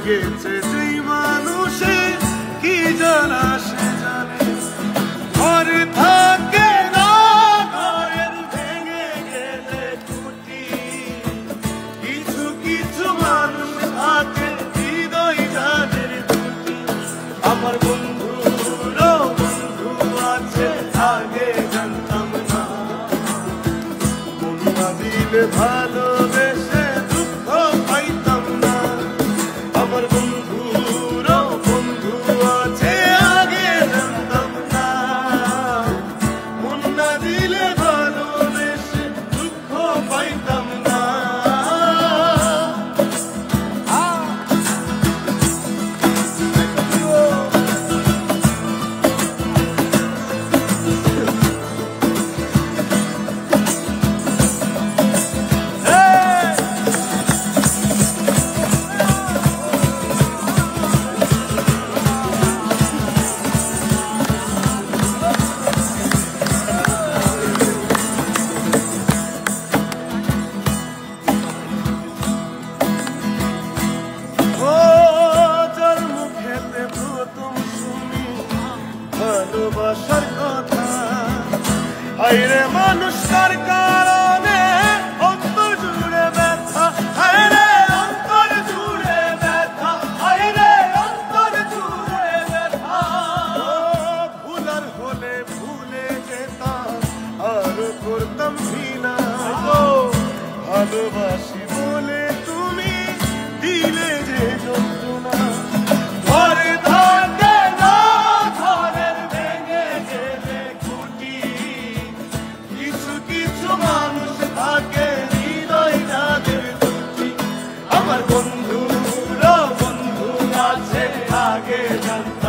গেছে যেই মানুষে কি জানা সে জানে ঘরে থাকে না ঘরের ভেঙে গেলে টুটি কিছু কিছু মানুষ থাকে হৃদয় যাদের টুটি আমার বন্ধুরও বন্ধু আছে আগে জানতাম না মন না দিলে ভালোবেসে দুঃখ পাইতাম না আমার বন্ধুরও বন্ধু আছে আগে জানতাম না মন না দিলে ভালোবেসে দুঃখ পাইতাম না ভালোবাসার কথা হায়রে মানুষ তার কারণে অন্তর জুড়ে ব্যথা হায়রে অন্তর জুড়ে ব্যথা হায়রে অন্তর জুড়ে ব্যথা ভুলার হলে ভুলে যেতাম আর করতাম ঘৃণা ভালোবাসি বলে তুমি দিলে যে যন্ত্রণা ঘরে থাকে না ঘরের ভেঙে গেলে খুঁটি কিছু কিছু মানুষ থাকে হৃদয় যাদের দুটি আমার বন্ধুরা বন্ধু আছে আগে জানতাম